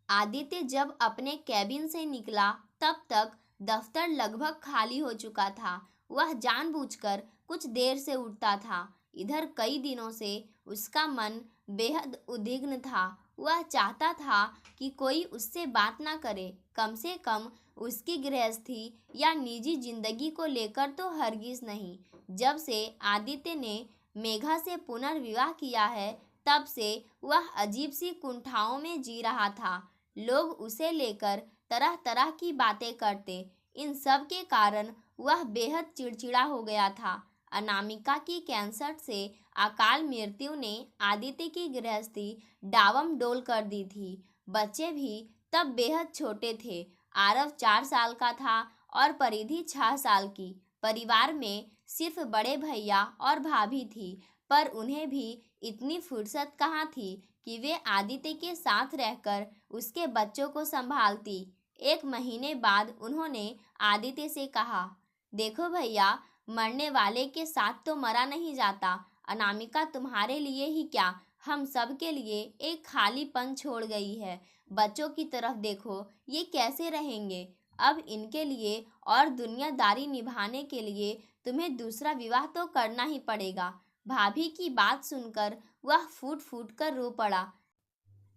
आदित्य जब अपने कैबिन से निकला तब तक दफ्तर लगभग खाली हो चुका था। वह जानबूझकर कुछ देर से उठता था। इधर कई दिनों से उसका मन बेहद उद्विग्न था। वह चाहता था कि कोई उससे बात ना करे, कम से कम उसकी गृहस्थी या निजी जिंदगी को लेकर तो हरगिज नहीं। जब से आदित्य ने मेघा से पुनर्विवाह किया है, तब से वह अजीब सी कुंठाओं में जी रहा था। लोग उसे लेकर तरह तरह की बातें करते। इन सब के कारण वह बेहद चिड़चिड़ा हो गया था। अनामिका की कैंसर से अकाल मृत्यु ने आदित्य की गृहस्थी डावमडोल कर दी थी। बच्चे भी तब बेहद छोटे थे। आरव 4 साल का था और परिधि 6 साल की। परिवार में सिर्फ बड़े भैया और भाभी थी, पर उन्हें भी इतनी फुर्सत कहाँ थी कि वे आदित्य के साथ रहकर उसके बच्चों को संभालती। 1 महीने बाद उन्होंने आदित्य से कहा, देखो भैया, मरने वाले के साथ तो मरा नहीं जाता। अनामिका तुम्हारे लिए ही क्या, हम सब के लिए एक खालीपन छोड़ गई है। बच्चों की तरफ देखो, ये कैसे रहेंगे। अब इनके लिए और दुनियादारी निभाने के लिए तुम्हें दूसरा विवाह तो करना ही पड़ेगा। भाभी की बात सुनकर वह फूट फूट कर रो पड़ा।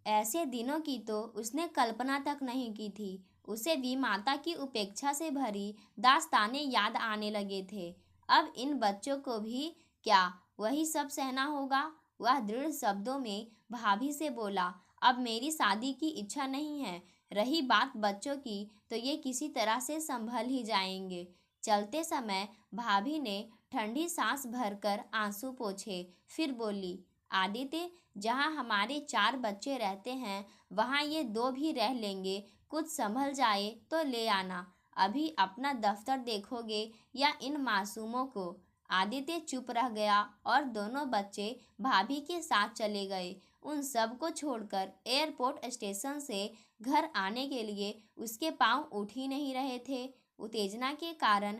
ऐसे दिनों की तो उसने कल्पना तक नहीं की थी। उसे भी माता की उपेक्षा से भरी दास्तानें याद आने लगे थे। अब इन बच्चों को भी क्या वही सब सहना होगा। वह दृढ़ शब्दों में भाभी से बोला, अब मेरी शादी की इच्छा नहीं है। रही बात बच्चों की, तो ये किसी तरह से संभल ही जाएंगे। चलते समय भाभी ने ठंडी सांस भरकर आंसू पोंछे, फिर बोली, आदित्य, जहाँ हमारे 4 बच्चे रहते हैं वहाँ ये 2 भी रह लेंगे। कुछ संभल जाए तो ले आना। अभी अपना दफ्तर देखोगे या इन मासूमों को। आदित्य चुप रह गया और दोनों बच्चे भाभी के साथ चले गए। उन सब को छोड़कर एयरपोर्ट स्टेशन से घर आने के लिए उसके पांव उठ ही नहीं रहे थे। उत्तेजना के कारण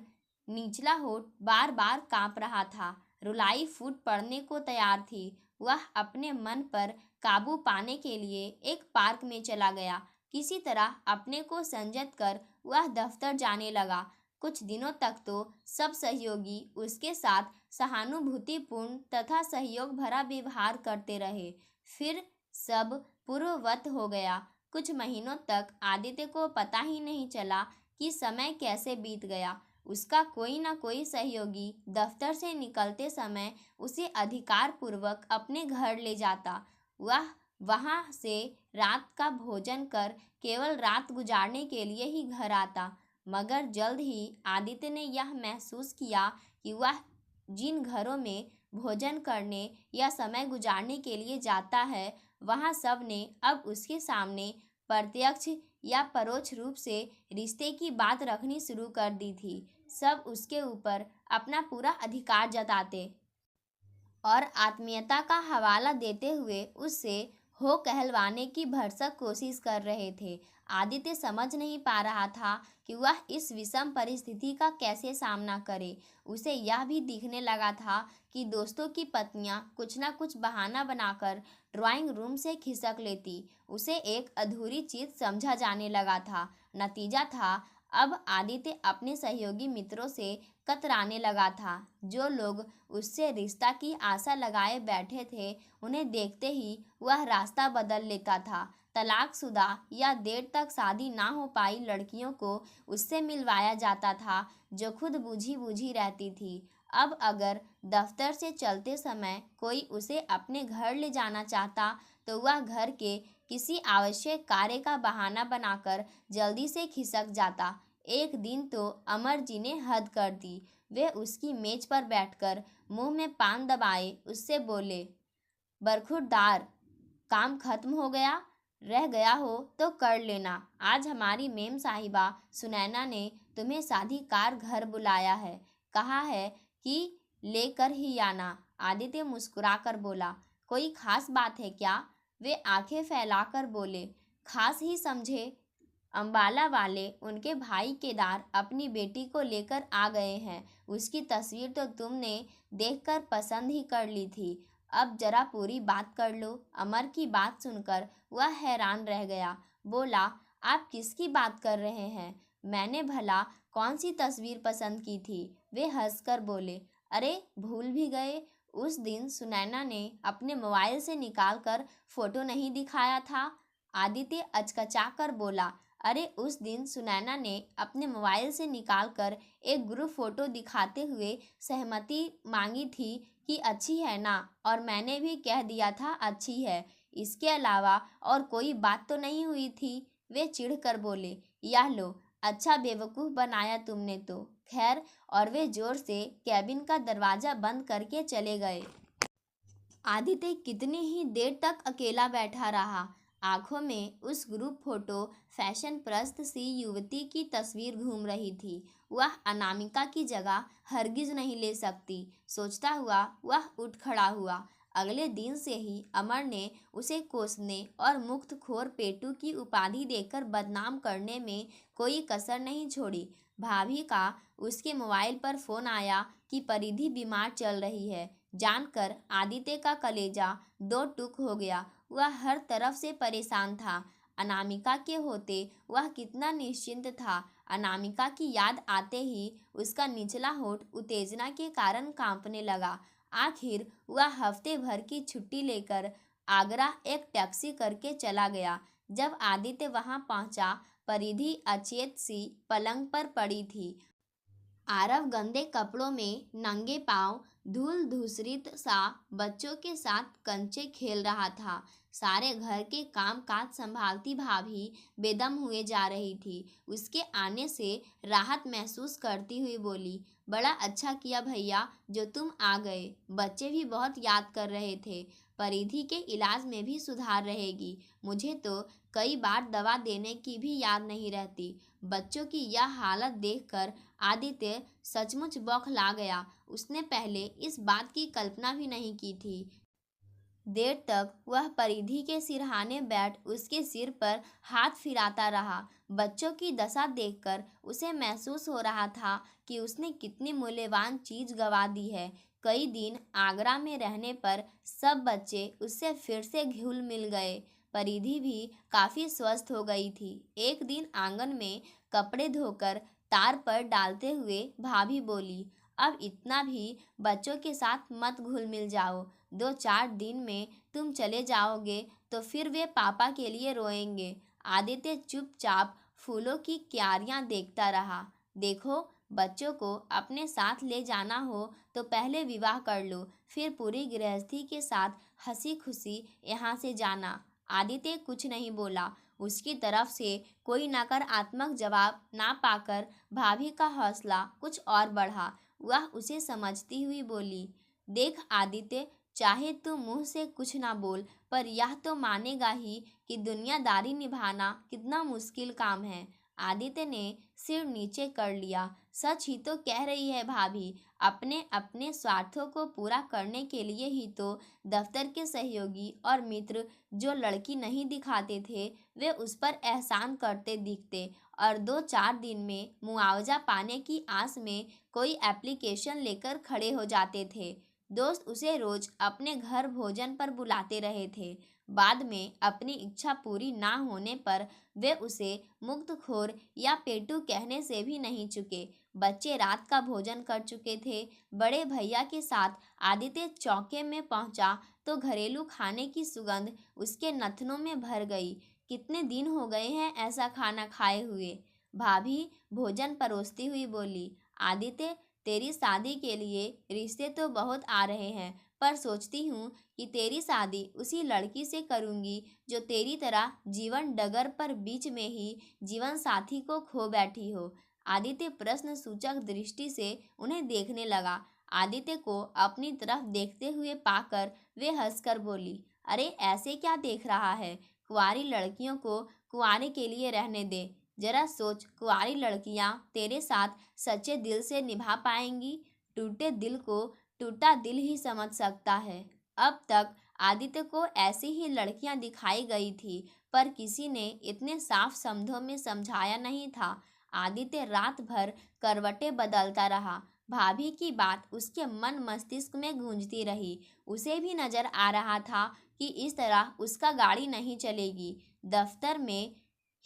निचला होठ बार बार कांप रहा था। रुलाई फूट पड़ने को तैयार थी। वह अपने मन पर काबू पाने के लिए एक पार्क में चला गया। किसी तरह अपने को संयत कर वह दफ्तर जाने लगा। कुछ दिनों तक तो सब सहयोगी उसके साथ सहानुभूतिपूर्ण तथा सहयोग भरा व्यवहार करते रहे। फिर सब पूर्ववत हो गया। कुछ महीनों तक आदित्य को पता ही नहीं चला कि समय कैसे बीत गया। उसका कोई ना कोई सहयोगी दफ्तर से निकलते समय उसे अधिकार पूर्वक अपने घर ले जाता। वह वहां से रात का भोजन कर केवल रात गुजारने के लिए ही घर आता। मगर जल्द ही आदित्य ने यह महसूस किया कि वह जिन घरों में भोजन करने या समय गुजारने के लिए जाता है, वहां सब ने अब उसके सामने प्रत्यक्ष या परोक्ष रूप से रिश्ते की बात रखनी शुरू कर दी थी। सब उसके ऊपर अपना पूरा अधिकार जताते और आत्मीयता का हवाला देते हुए उससे हो कहलवाने की भरसक कोशिश कर रहे थे। आदित्य समझ नहीं पा रहा था कि वह इस विषम परिस्थिति का कैसे सामना करे। उसे यह भी दिखने लगा था कि दोस्तों की पत्नियां कुछ ना कुछ बहाना बनाकर ड्राइंग रूम से खिसक लेती। उसे एक अधूरी चीज समझा जाने लगा था। नतीजा था, अब आदित्य अपने सहयोगी मित्रों से कतराने लगा था। जो लोग उससे रिश्ता की आशा लगाए बैठे थे, उन्हें देखते ही वह रास्ता बदल लेता था। तलाकशुदा या देर तक शादी ना हो पाई लड़कियों को उससे मिलवाया जाता था, जो खुद बूझी बूझी रहती थी। अब अगर दफ्तर से चलते समय कोई उसे अपने घर ले जाना चाहता, तो वह घर के किसी आवश्यक कार्य का बहाना बनाकर जल्दी से खिसक जाता। एक दिन तो अमर जी ने हद कर दी। वे उसकी मेज पर बैठकर मुंह में पान दबाए उससे बोले, बरखुरदार, काम खत्म हो गया? रह गया हो तो कर लेना। आज हमारी मेम साहिबा सुनैना ने तुम्हें साधिकार घर बुलाया है। कहा है कि लेकर ही आना। आदित्य मुस्कुराकर बोला, कोई खास बात है क्या? वे आंखें फैलाकर बोले, खास ही समझे। अंबाला वाले उनके भाई केदार अपनी बेटी को लेकर आ गए हैं। उसकी तस्वीर तो तुमने देखकर पसंद ही कर ली थी। अब जरा पूरी बात कर लो। अमर की बात सुनकर वह हैरान रह गया। बोला, आप किसकी बात कर रहे हैं? मैंने भला कौन सी तस्वीर पसंद की थी? वे हंसकर बोले, अरे भूल भी गए, उस दिन सुनैना ने अपने मोबाइल से निकाल कर फोटो नहीं दिखाया था? आदित्य अचकचाकर बोला, अरे उस दिन सुनैना ने अपने मोबाइल से निकाल कर एक ग्रुप फोटो दिखाते हुए सहमति मांगी थी कि अच्छी है ना, और मैंने भी कह दिया था अच्छी है। इसके अलावा और कोई बात तो नहीं हुई थी। वे चिढ़कर बोले, यह लो, अच्छा बेवकूफ़ बनाया तुमने तो। खैर, और वे जोर से कैबिन का दरवाज़ा बंद करके चले गए। आदित्य कितनी ही देर तक अकेला बैठा रहा। आंखों में उस ग्रुप फोटो फैशन प्रस्त सी युवती की तस्वीर घूम रही थी। वह अनामिका की जगह हरगिज नहीं ले सकती, सोचता हुआ वह उठ खड़ा हुआ। अगले दिन से ही अमर ने उसे कोसने और मुक्तखोर पेटू की उपाधि देकर बदनाम करने में कोई कसर नहीं छोड़ी। भाभी का उसके मोबाइल पर फोन आया कि परिधि बीमार चल रही है। जानकर आदित्य का कलेजा दो टुक हो गया। वह हर तरफ से परेशान था। अनामिका के होते वह कितना निश्चिंत था। अनामिका की याद आते ही उसका निचला होठ उत्तेजना के कारण कांपने लगा। आखिर वह हफ्ते भर की छुट्टी लेकर आगरा एक टैक्सी करके चला गया। जब आदित्य वहां पहुंचा, परिधि अचेत सी पलंग पर पड़ी थी। आरव गंदे कपड़ों में नंगे पांव धूल धूसरित सा बच्चों के साथ कंचे खेल रहा था। सारे घर के काम काज संभालती भाभी बेदम हुए जा रही थी। उसके आने से राहत महसूस करती हुई बोली, बड़ा अच्छा किया भैया जो तुम आ गए। बच्चे भी बहुत याद कर रहे थे। परिधि के इलाज में भी सुधार रहेगी। मुझे तो कई बार दवा देने की भी याद नहीं रहती। बच्चों की यह हालत देखकर आदित्य सचमुच बौखला गया। उसने पहले इस बात की कल्पना भी नहीं की थी। देर तक वह परिधि के सिरहाने बैठ उसके सिर पर हाथ फिराता रहा। बच्चों की दशा देखकर उसे महसूस हो रहा था कि उसने कितनी मूल्यवान चीज गंवा दी है। कई दिन आगरा में रहने पर सब बच्चे उससे फिर से घुल मिल गए। परिधि भी काफी स्वस्थ हो गई थी। एक दिन आंगन में कपड़े धोकर तार पर डालते हुए भाभी बोली, अब इतना भी बच्चों के साथ मत घुल मिल जाओ। 2-4 दिन में तुम चले जाओगे तो फिर वे पापा के लिए रोएंगे। आदित्य चुपचाप फूलों की क्यारियां देखता रहा। देखो, बच्चों को अपने साथ ले जाना हो तो पहले विवाह कर लो, फिर पूरी गृहस्थी के साथ हंसी खुशी यहाँ से जाना। आदित्य कुछ नहीं बोला। उसकी तरफ से कोई नकारात्मक जवाब ना पाकर भाभी का हौसला कुछ और बढ़ा। वह उसे समझती हुई बोली, देख आदित्य, चाहे तू मुंह से कुछ ना बोल, पर यह तो मानेगा ही कि दुनियादारी निभाना कितना मुश्किल काम है। आदित्य ने सिर नीचे कर लिया। सच ही तो कह रही है भाभी। अपने अपने स्वार्थों को पूरा करने के लिए ही तो दफ्तर के सहयोगी और मित्र जो लड़की नहीं दिखाते थे, वे उस पर एहसान करते दिखते और 2-4 दिन में मुआवजा पाने की आस में कोई एप्लीकेशन लेकर खड़े हो जाते थे। दोस्त उसे रोज अपने घर भोजन पर बुलाते रहे थे। बाद में अपनी इच्छा पूरी ना होने पर वे उसे मुक्तखोर या पेटू कहने से भी नहीं चुके। बच्चे रात का भोजन कर चुके थे। बड़े भैया के साथ आदित्य चौके में पहुंचा तो घरेलू खाने की सुगंध उसके नथनों में भर गई। कितने दिन हो गए हैं ऐसा खाना खाए हुए। भाभी भोजन परोसती हुई बोली, आदित्य, तेरी शादी के लिए रिश्ते तो बहुत आ रहे हैं, पर सोचती हूँ कि तेरी शादी उसी लड़की से करूँगी जो तेरी तरह जीवन डगर पर बीच में ही जीवन साथी को खो बैठी हो। आदित्य प्रश्न सूचक दृष्टि से उन्हें देखने लगा। आदित्य को अपनी तरफ देखते हुए पाकर वे हंसकर बोली, अरे ऐसे क्या देख रहा है? कुंवारी लड़कियों को कुंवारे के लिए रहने दे। जरा सोच, कुंवारी लड़कियां तेरे साथ सच्चे दिल से निभा पाएंगी? टूटे दिल को टूटा दिल ही समझ सकता है। अब तक आदित्य को ऐसी ही लड़कियां दिखाई गई थी, पर किसी ने इतने साफ शब्दों में समझाया नहीं था। आदित्य रात भर करवटें बदलता रहा। भाभी की बात उसके मन मस्तिष्क में गूंजती रही। उसे भी नजर आ रहा था कि इस तरह उसका गाड़ी नहीं चलेगी। दफ्तर में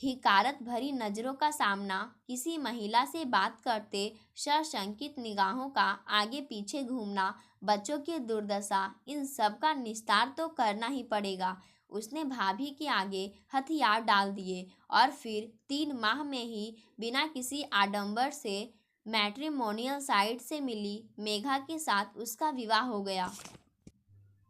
हिकारत भरी नजरों का सामना, किसी महिला से बात करते सशंकित निगाहों का आगे पीछे घूमना, बच्चों की दुर्दशा, इन सब का निस्तार तो करना ही पड़ेगा। उसने भाभी के आगे हथियार डाल दिए और फिर 3 माह में ही बिना किसी आडंबर से मैट्रिमोनियल साइट से मिली मेघा के साथ उसका विवाह हो गया।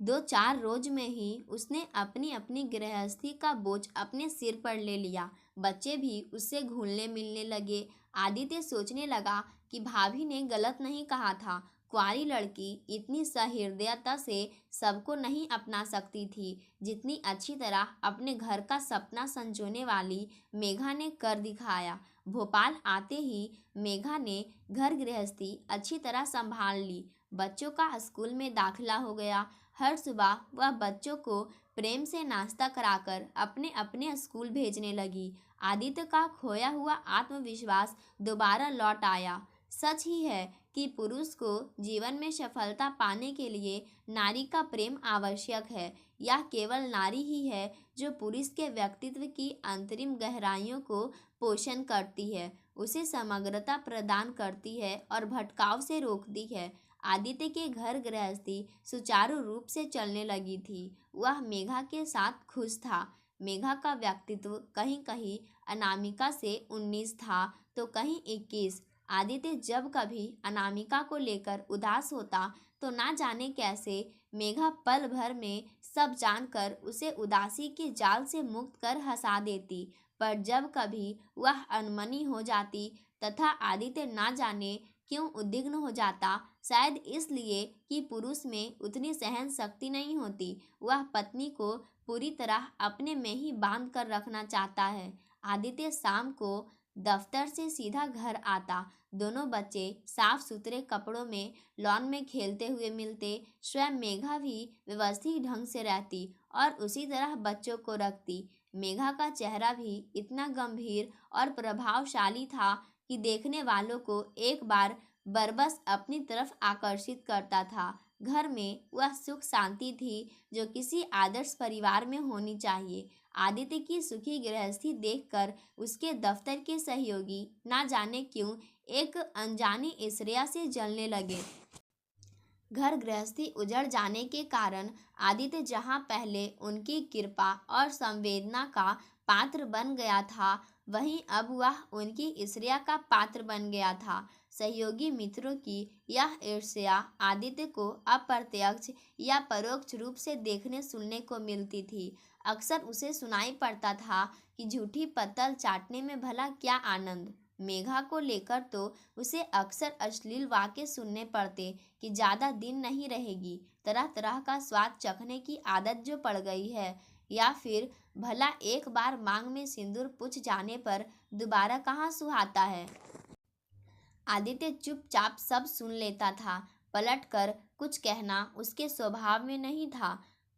2-4 रोज में ही उसने अपनी अपनी गृहस्थी का बोझ अपने सिर पर ले लिया। बच्चे भी उससे घुलने मिलने लगे। आदित्य सोचने लगा कि भाभी ने गलत नहीं कहा था। कुंवारी लड़की इतनी सहृदयता से सबको नहीं अपना सकती थी जितनी अच्छी तरह अपने घर का सपना संजोने वाली मेघा ने कर दिखाया। भोपाल आते ही मेघा ने घर गृहस्थी अच्छी तरह संभाल ली। बच्चों का स्कूल में दाखिला हो गया। हर सुबह वह बच्चों को प्रेम से नाश्ता कराकर अपने अपने स्कूल भेजने लगी। आदित्य का खोया हुआ आत्मविश्वास दोबारा लौट आया। सच ही है कि पुरुष को जीवन में सफलता पाने के लिए नारी का प्रेम आवश्यक है। यह केवल नारी ही है जो पुरुष के व्यक्तित्व की अंतरिम गहराइयों को पोषण करती है, उसे समग्रता प्रदान करती है और भटकाव से रोकती है। आदित्य के घर गृहस्थी सुचारू रूप से चलने लगी थी। वह मेघा के साथ खुश था। मेघा का व्यक्तित्व कहीं कहीं अनामिका से 19 था तो कहीं 21। आदित्य जब कभी अनामिका को लेकर उदास होता तो ना जाने कैसे मेघा पल भर में सब जानकर उसे उदासी के जाल से मुक्त कर हंसा देती। पर जब कभी वह अनमनी हो जाती तथा आदित्य ना जाने क्यों उद्विग्न हो जाता, शायद इसलिए कि पुरुष में उतनी सहन शक्ति नहीं होती। वह पत्नी को पूरी तरह अपने में ही बांध कर रखना चाहता है। आदित्य शाम को दफ्तर से सीधा घर आता। दोनों बच्चे साफ सुथरे कपड़ों में लॉन में खेलते हुए मिलते। स्वयं मेघा भी व्यवस्थित ढंग से रहती और उसी तरह बच्चों को रखती। मेघा का चेहरा भी इतना गंभीर और प्रभावशाली था कि देखने वालों को एक बार बरबस अपनी तरफ आकर्षित करता था। घर में वह सुख शांति थी जो किसी आदर्श परिवार में होनी चाहिए। आदित्य की सुखी गृहस्थी देखकर उसके दफ्तर के सहयोगी ना जाने क्यों एक अनजानी ईर्ष्या से जलने लगे। घर गृहस्थी उजड़ जाने के कारण आदित्य जहाँ पहले उनकी कृपा और संवेदना का पात्र बन गया था, वहीं अब वह उनकी ईर्ष्या का पात्र बन गया था। सहयोगी मित्रों की यह ईर्ष्या आदित्य को अप्रत्यक्ष या परोक्ष रूप से देखने सुनने को मिलती थी। अक्सर उसे सुनाई पड़ता था कि झूठी पत्तल चाटने में भला क्या आनंद। मेघा को लेकर तो उसे अक्सर अश्लील वाक्य सुनने पड़ते कि ज़्यादा दिन नहीं रहेगी, तरह तरह का स्वाद चखने की आदत जो पड़ गई है, या फिर भला एक बार मांग में सिंदूर पुछ जाने पर दोबारा कहाँ सुहाता है। आदित्य चुपचाप सब सुन लेता था। पलटकर कुछ कहना उसके स्वभाव में नहीं था,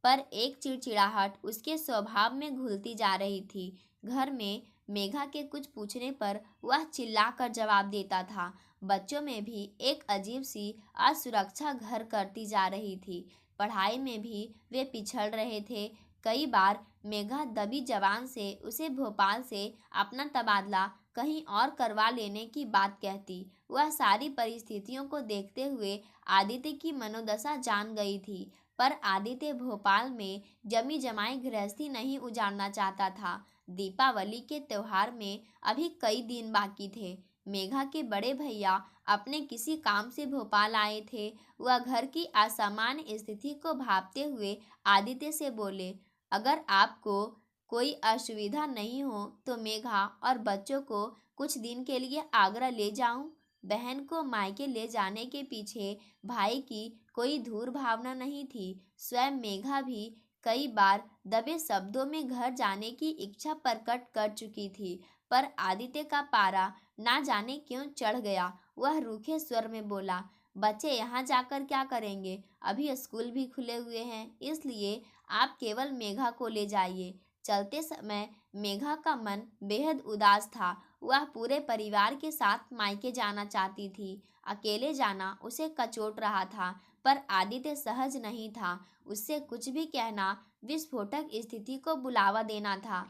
पर एक चिड़चिड़ाहट उसके स्वभाव में घुलती जा रही थी। घर में मेघा के कुछ पूछने पर वह चिल्लाकर जवाब देता था। बच्चों में भी एक अजीब सी असुरक्षा घर करती जा रही थी। पढ़ाई में भी वे पिछड़ रहे थे। कई बार मेघा दबी जबान से उसे भोपाल से अपना तबादला कहीं और करवा लेने की बात कहती। वह सारी परिस्थितियों को देखते हुए आदित्य की मनोदशा जान गई थी, पर आदित्य भोपाल में जमी जमाई गृहस्थी नहीं उजाड़ना चाहता था। दीपावली के त्योहार में अभी कई दिन बाकी थे। मेघा के बड़े भैया अपने किसी काम से भोपाल आए थे। वह घर की असामान्य स्थिति को भांपते हुए आदित्य से बोले, अगर आपको कोई असुविधा नहीं हो तो मेघा और बच्चों को कुछ दिन के लिए आगरा ले जाऊं। बहन को मायके ले जाने के पीछे भाई की कोई धूर भावना नहीं थी। स्वयं मेघा भी कई बार दबे शब्दों में घर जाने की इच्छा प्रकट कर चुकी थी, पर आदित्य का पारा ना जाने क्यों चढ़ गया। वह रूखे स्वर में बोला, बच्चे यहाँ जाकर क्या करेंगे, अभी स्कूल भी खुले हुए हैं, इसलिए आप केवल मेघा को ले जाइए। चलते समय मेघा का मन बेहद उदास था। वह पूरे परिवार के साथ मायके जाना चाहती थी। अकेले जाना उसे कचोट रहा था, पर आदित्य सहज नहीं था। उससे कुछ भी कहना विस्फोटक स्थिति को बुलावा देना था।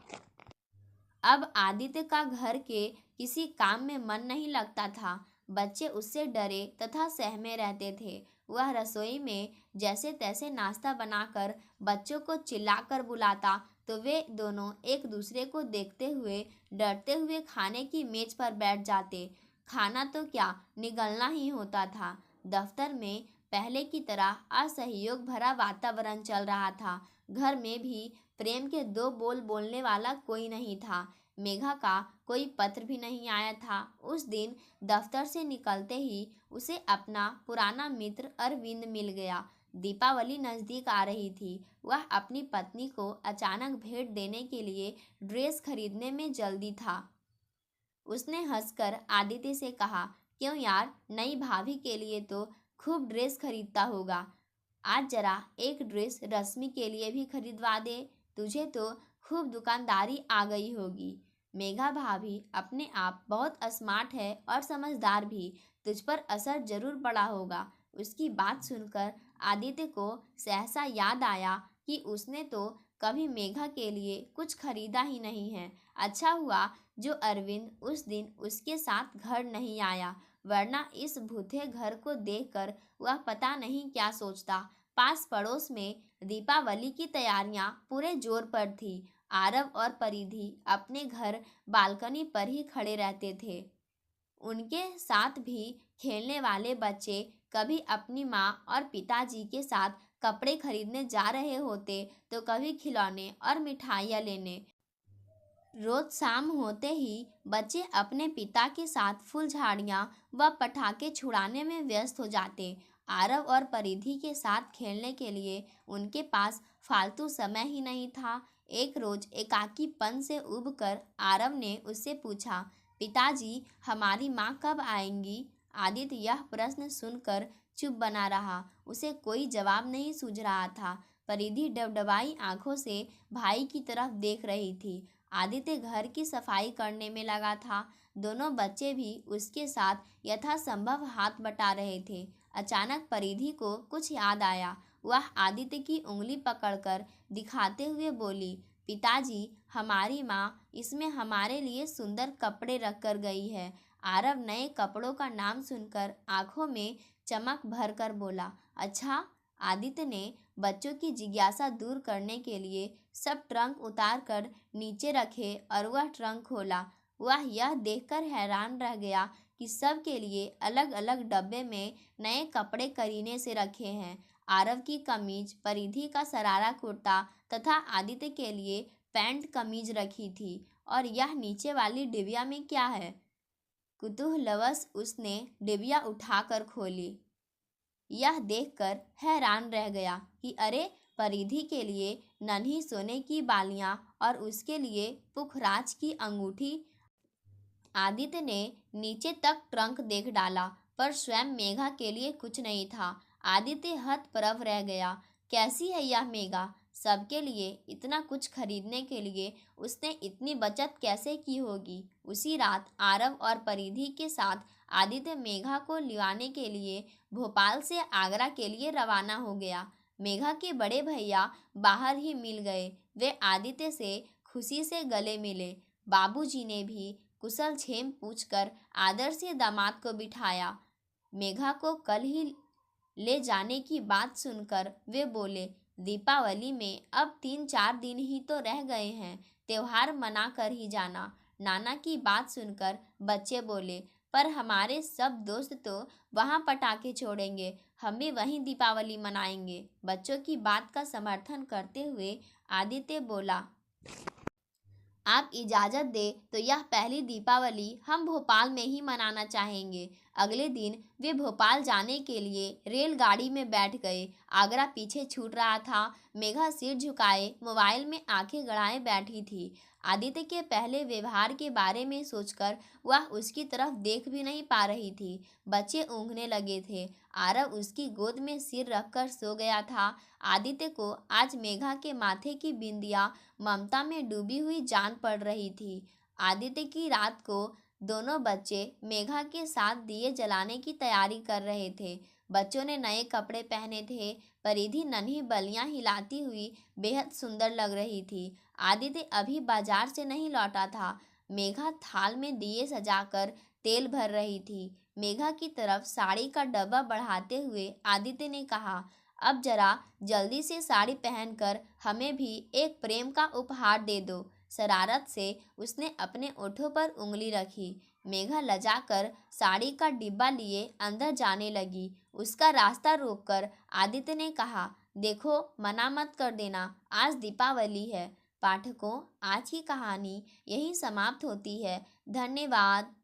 अब आदित्य का घर के किसी काम में मन नहीं लगता था। बच्चे उससे डरे तथा सहमे रहते थे। वह रसोई में जैसे तैसे नाश्ता बनाकर बच्चों को चिल्लाकर बुलाता तो वे दोनों एक दूसरे को देखते हुए डरते हुए खाने की मेज पर बैठ जाते। खाना तो क्या, निगलना ही होता था। दफ्तर में पहले की तरह असहयोग भरा वातावरण चल रहा था। घर में भी प्रेम के दो बोल बोलने वाला कोई नहीं था। मेघा का कोई पत्र भी नहीं आया था। उस दिन दफ्तर से निकलते ही उसे अपना पुराना मित्र अरविंद मिल गया। दीपावली नज़दीक आ रही थी। वह अपनी पत्नी को अचानक भेंट देने के लिए ड्रेस खरीदने में जल्दी था। उसने हंसकर आदित्य से कहा, क्यों यार, नई भाभी के लिए तो खूब ड्रेस खरीदता होगा। आज जरा एक ड्रेस रश्मि के लिए भी खरीदवा दे। तुझे तो खूब दुकानदारी आ गई होगी। मेघा भाभी अपने आप बहुत स्मार्ट है और समझदार भी। तुझ पर असर जरूर पड़ा होगा। उसकी बात सुनकर आदित्य को सहसा याद आया कि उसने तो कभी मेघा के लिए कुछ खरीदा ही नहीं है। अच्छा हुआ जो अरविंद उस दिन उसके साथ घर नहीं आया, वरना इस भूखे घर को देखकर वह पता नहीं क्या सोचता। पास पड़ोस में दीपावली की तैयारियां पूरे जोर पर थी। आरव और परिधि अपने घर बालकनी पर ही खड़े रहते थे। उनके साथ भी खेलने वाले बच्चे कभी अपनी माँ और पिताजी के साथ कपड़े खरीदने जा रहे होते तो कभी खिलौने और मिठाइयाँ लेने। रोज शाम होते ही बच्चे अपने पिता के साथ फुलझड़ियाँ व पटाखे छुड़ाने में व्यस्त हो जाते। आरव और परिधि के साथ खेलने के लिए उनके पास फालतू समय ही नहीं था। एक रोज एकाकीपन से उबकर आरव ने उससे पूछा, पिताजी, हमारी माँ कब आएंगी? आदित्य यह प्रश्न सुनकर चुप बना रहा। उसे कोई जवाब नहीं सूझ रहा था। परिधि डबडबाई आंखों से भाई की तरफ देख रही थी। आदित्य घर की सफाई करने में लगा था। दोनों बच्चे भी उसके साथ यथासंभव हाथ बटा रहे थे। अचानक परिधि को कुछ याद आया। वह आदित्य की उंगली पकड़कर दिखाते हुए बोली, पिताजी, हमारी माँ इसमें हमारे लिए सुंदर कपड़े रख कर गई है। आरव नए कपड़ों का नाम सुनकर आंखों में चमक भर कर बोला, अच्छा। आदित्य ने बच्चों की जिज्ञासा दूर करने के लिए सब ट्रंक उतार कर नीचे रखे और वह ट्रंक खोला। वह यह देखकर हैरान रह गया कि सब के लिए अलग अलग डब्बे में नए कपड़े करीने से रखे हैं। आरव की कमीज, परिधि का शरारा कुर्ता तथा आदित्य के लिए पैंट कमीज रखी थी। और यह नीचे वाली डिबिया में क्या है? कुतूहलवश उसने डिबिया उठाकर खोली। यह देखकर हैरान रह गया कि अरे, परिधि के लिए नन्ही सोने की बालियां और उसके लिए पुखराज की अंगूठी। आदित्य ने नीचे तक ट्रंक देख डाला पर स्वयं मेघा के लिए कुछ नहीं था। आदित्य हतप्रभ रह गया। कैसी है यह मेघा? सबके लिए इतना कुछ खरीदने के लिए उसने इतनी बचत कैसे की होगी? उसी रात आरव और परिधि के साथ आदित्य मेघा को लिवाने के लिए भोपाल से आगरा के लिए रवाना हो गया। मेघा के बड़े भैया बाहर ही मिल गए। वे आदित्य से खुशी से गले मिले। बाबूजी ने भी कुशल क्षेम पूछकर आदर से दामाद को बिठाया। मेघा को कल ही ले जाने की बात सुनकर वे बोले, दीपावली में अब 3-4 दिन ही तो रह गए हैं, त्योहार मना कर ही जाना। नाना की बात सुनकर बच्चे बोले, पर हमारे सब दोस्त तो वहाँ पटाखे छोड़ेंगे, हम भी वहीं दीपावली मनाएंगे। बच्चों की बात का समर्थन करते हुए आदित्य बोला, आप इजाज़त दे तो यह पहली दीपावली हम भोपाल में ही मनाना चाहेंगे। अगले दिन वे भोपाल जाने के लिए रेलगाड़ी में बैठ गए। आगरा पीछे छूट रहा था। मेघा सिर झुकाए मोबाइल में आंखें गड़ाए बैठी थी। आदित्य के पहले व्यवहार के बारे में सोचकर वह उसकी तरफ देख भी नहीं पा रही थी। बच्चे ऊँघने लगे थे। आरव उसकी गोद में सिर रखकर सो गया था। आदित्य को आज मेघा के माथे की बिंदिया ममता में डूबी हुई जान पड़ रही थी। आदित्य की रात को दोनों बच्चे मेघा के साथ दिए जलाने की तैयारी कर रहे थे। बच्चों ने नए कपड़े पहने थे, पर रिधि नन्ही बलियां हिलाती हुई बेहद सुंदर लग रही थी। आदित्य अभी बाजार से नहीं लौटा था। मेघा थाल में दिए सजाकर तेल भर रही थी। मेघा की तरफ साड़ी का डब्बा बढ़ाते हुए आदित्य ने कहा, अब जरा जल्दी से साड़ी पहनकर हमें भी एक प्रेम का उपहार दे दो। शरारत से उसने अपने ओठों पर उंगली रखी। मेघा लजाकर साड़ी का डिब्बा लिए अंदर जाने लगी। उसका रास्ता रोककर आदित्य ने कहा, देखो, मना मत कर देना, आज दीपावली है। पाठकों, आज की कहानी यहीं समाप्त होती है। धन्यवाद।